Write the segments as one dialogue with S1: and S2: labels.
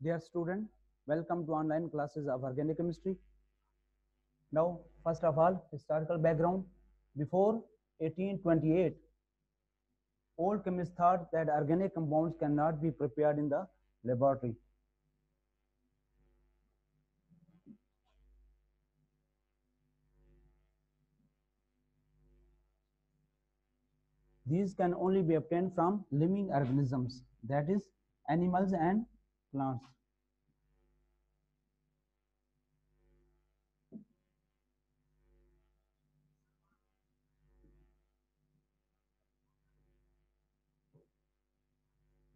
S1: Dear student, welcome to online classes of organic chemistry. Now, first of all, historical background. Before 1828, old chemists thought that organic compounds cannot be prepared in the laboratory. These can only be obtained from living organisms, that is, animals and plants.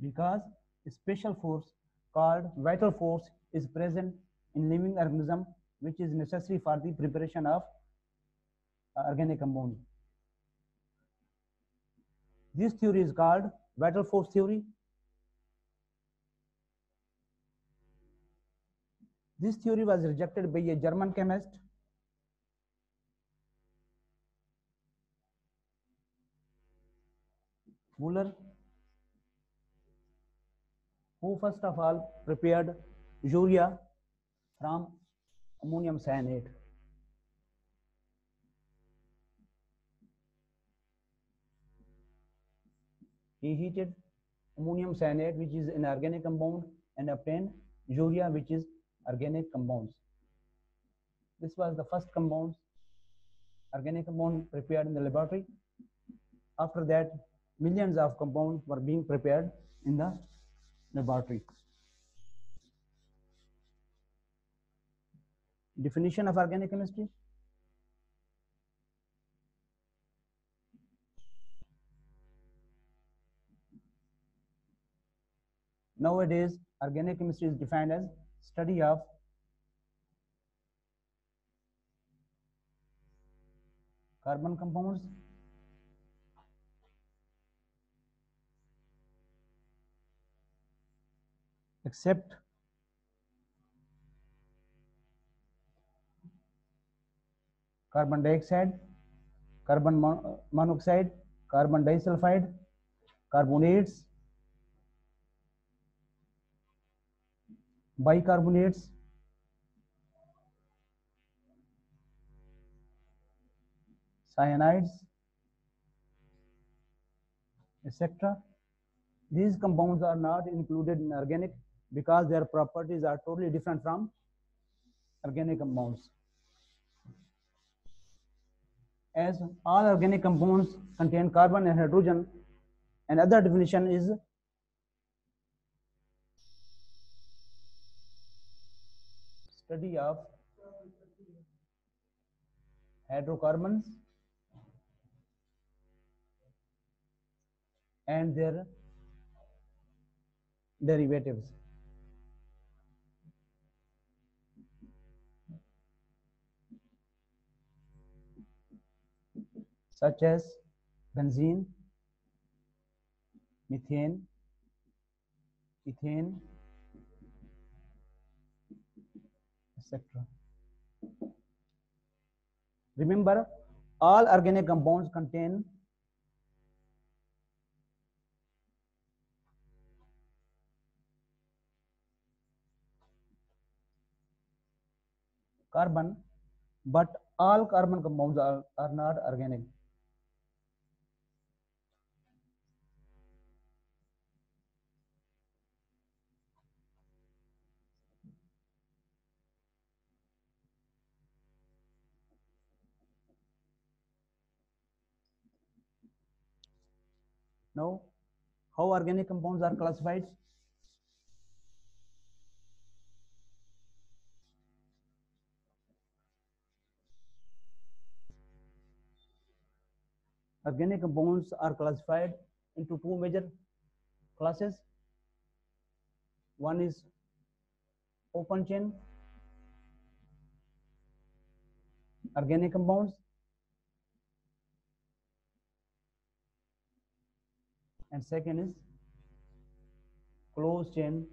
S1: Because a special force called vital force is present in living organism, which is necessary for the preparation of organic compound. This theory is called vital force theory. This theory was rejected by a German chemist, Muller, who first of all prepared urea from ammonium cyanide. He heated ammonium cyanide, which is an organic compound, and obtained urea, which is organic compounds. This was the first compound, organic compound prepared in the laboratory. After that, millions of compounds were being prepared in the laboratory. Definition of organic chemistry. Nowadays, organic chemistry is defined as study of carbon compounds, except carbon dioxide, carbon monoxide, carbon disulfide, carbonates, bicarbonates, cyanides, etc. These compounds are not included in organic because their properties are totally different from organic compounds. As all organic compounds contain carbon and hydrogen, another definition is study of hydrocarbons and their derivatives. Such as benzene, methane, ethane, etc. Remember, all organic compounds contain carbon, but all carbon compounds are not organic. Now, how organic compounds are classified? Organic compounds are classified into two major classes. One is open chain organic compounds, and second is closed chain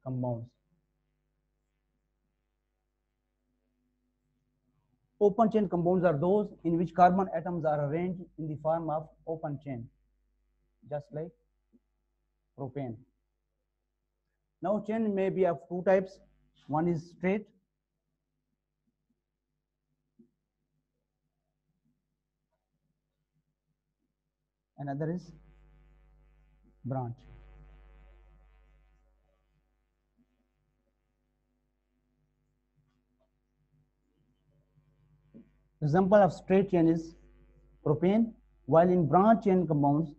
S1: compounds. Open chain compounds are those in which carbon atoms are arranged in the form of open chain, just like propane. Now chain may be of two types. One is straight, another is branch. Example of straight chain is propane, while in branch chain compounds,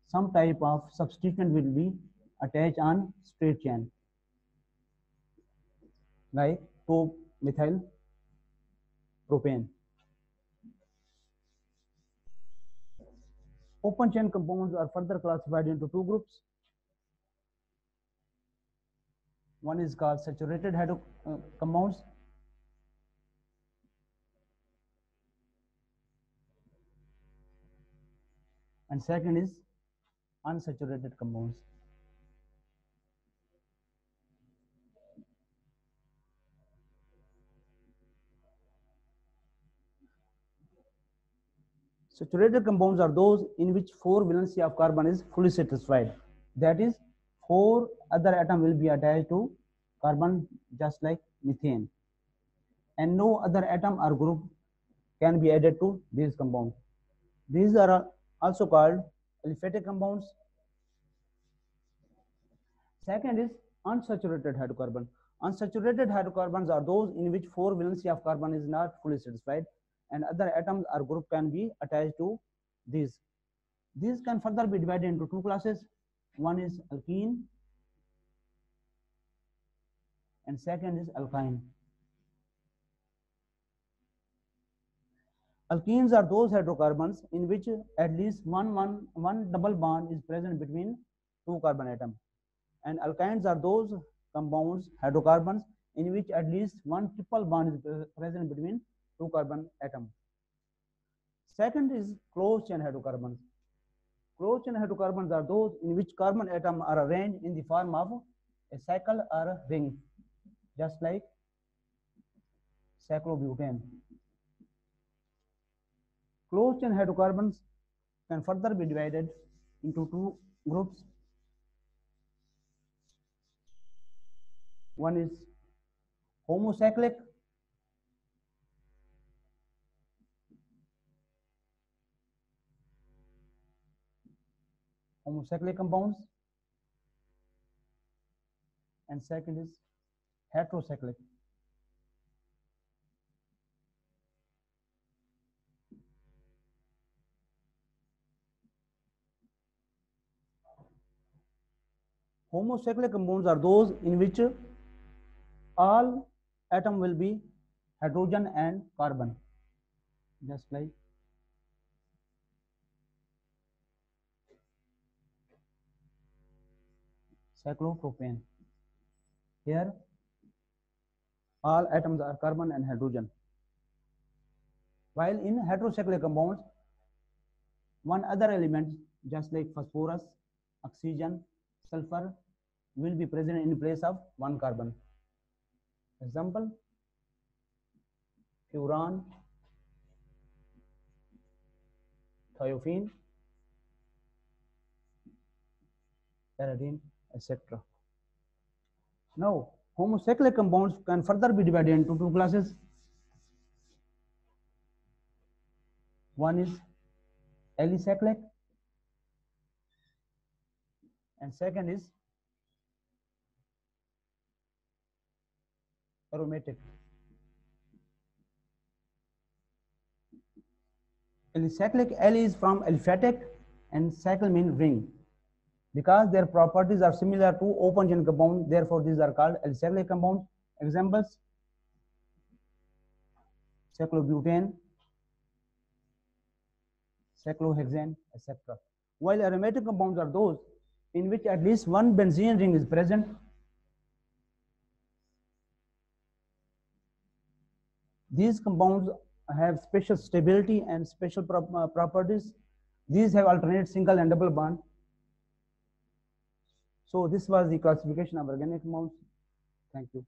S1: some type of substituent will be attached on straight chain, like 2-methyl propane. Open chain compounds are further classified into two groups. One is called saturated compounds, and second is unsaturated compounds. Saturated compounds are those in which 4 valency of carbon is fully satisfied. That is, 4 other atoms will be attached to carbon, just like methane, and no other atom or group can be added to these compounds. These are also called aliphatic compounds. Second is unsaturated hydrocarbon. Unsaturated hydrocarbons are those in which 4 valency of carbon is not fully satisfied, and other atoms or group can be attached to these. These can further be divided into two classes. One is alkene and second is alkyne. Alkenes are those hydrocarbons in which at least one double bond is present between two carbon atoms. And alkynes are those compounds, hydrocarbons, in which at least one triple bond is present between two carbon atoms. Second is closed chain hydrocarbons. Closed chain hydrocarbons are those in which carbon atoms are arranged in the form of a cycle or a ring, just like cyclobutane. Closed chain hydrocarbons can further be divided into two groups. One is homocyclic, compounds, and second is heterocyclic. Homocyclic compounds are those in which all atom will be hydrogen and carbon, just like cyclopropane. Here all atoms are carbon and hydrogen. While in heterocyclic compounds, one other element, just like phosphorus, oxygen, sulfur, will be present in place of one carbon. Example, furan, thiophene, pyridine, etc. Now, homocyclic compounds can further be divided into two classes. One is alicyclic and second is aromatic. Alicyclic, Al is from aliphatic and cycle means ring. Because their properties are similar to open chain compound, therefore these are called alicyclic compounds. Examples, cyclobutane, cyclohexane, etc. While aromatic compounds are those in which at least one benzene ring is present. These compounds have special stability and special properties. These have alternate single and double bond. So this was the classification of organic compounds. Thank you.